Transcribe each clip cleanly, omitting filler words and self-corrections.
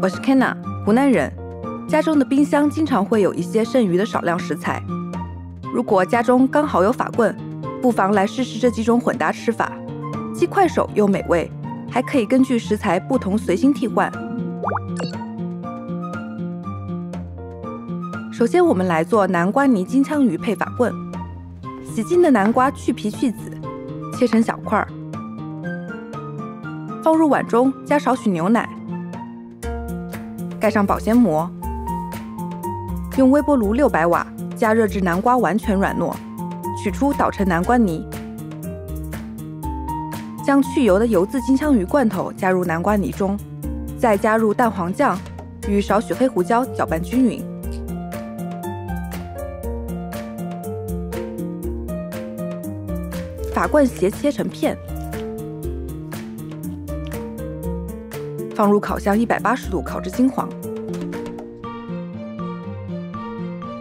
我是 Kenna， 湖南人。家中的冰箱经常会有一些剩余的少量食材，如果家中刚好有法棍，不妨来试试这几种混搭吃法，既快手又美味，还可以根据食材不同随心替换。首先，我们来做南瓜泥金枪鱼配法棍。洗净的南瓜去皮去籽，切成小块，放入碗中，加少许牛奶，盖上保鲜膜，用微波炉600瓦加热至南瓜完全软糯，取出捣成南瓜泥。将去油的油渍金枪鱼罐头加入南瓜泥中，再加入蛋黄酱与少许黑胡椒搅拌均匀。法棍斜切成片，放入烤箱180度烤至金黄。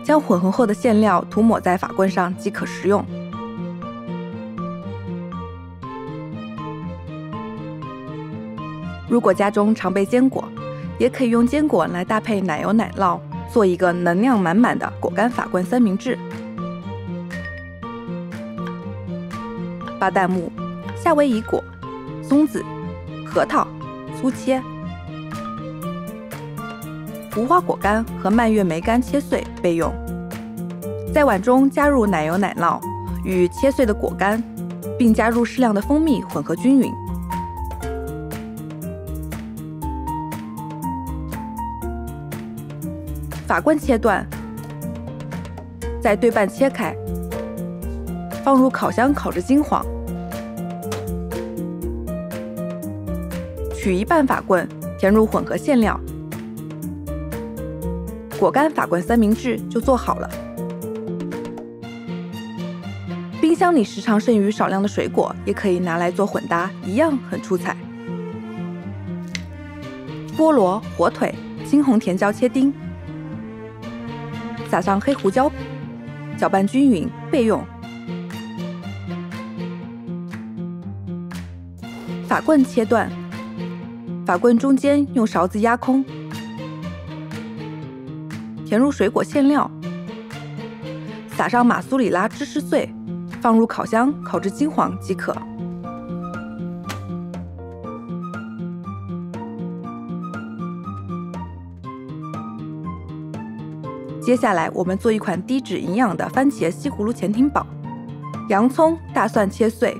将混合后的馅料涂抹在法棍上即可食用。如果家中常备坚果，也可以用坚果来搭配奶油奶酪，做一个能量满满的果干法棍三明治。巴旦木、夏威夷果、松子、核桃粗切，无花果干和蔓越莓干切碎备用。在碗中加入奶油奶酪与切碎的果干，并加入适量的蜂蜜混合均匀。法棍切断，再对半切开，放入烤箱烤至金黄。取一半法棍，填入混合馅料，果干法棍三明治就做好了。冰箱里时常剩余少量的水果，也可以拿来做混搭，一样很出彩。菠萝、火腿、青红甜椒切丁，撒上黑胡椒，搅拌均匀备用。法棍切断，法棍中间用勺子压空，填入水果馅料，撒上马苏里拉芝士碎，放入烤箱烤至金黄即可。接下来我们做一款低脂营养的番茄西葫芦潜艇堡。洋葱、大蒜切碎，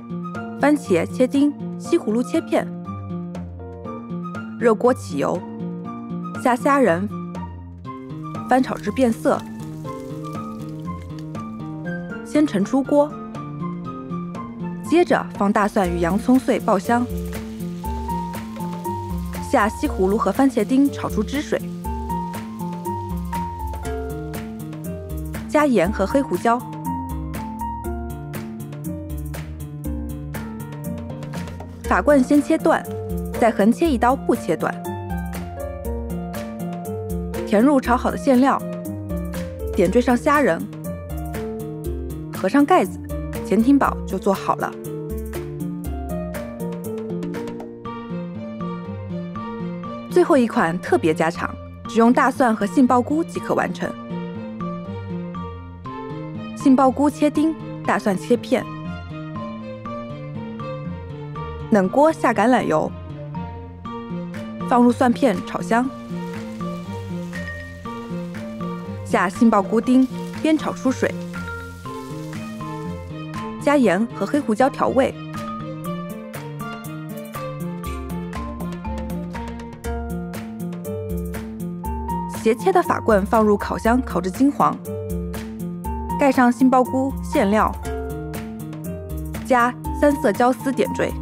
番茄切丁，西葫芦切片。热锅起油，下虾仁，翻炒至变色，先盛出锅。接着放大蒜与洋葱碎爆香，下西葫芦和番茄丁炒出汁水，加盐和黑胡椒，法棍先切断，再横切一刀不切断，填入炒好的馅料，点缀上虾仁，合上盖子，潜艇堡就做好了。最后一款特别家常，只用大蒜和杏鲍菇即可完成。杏鲍菇切丁，大蒜切片。冷锅下橄榄油，放入蒜片炒香，下杏鲍菇丁，煸炒出水，加盐和黑胡椒调味。斜切的法棍放入烤箱烤至金黄，盖上杏鲍菇馅料，加3色椒丝点缀。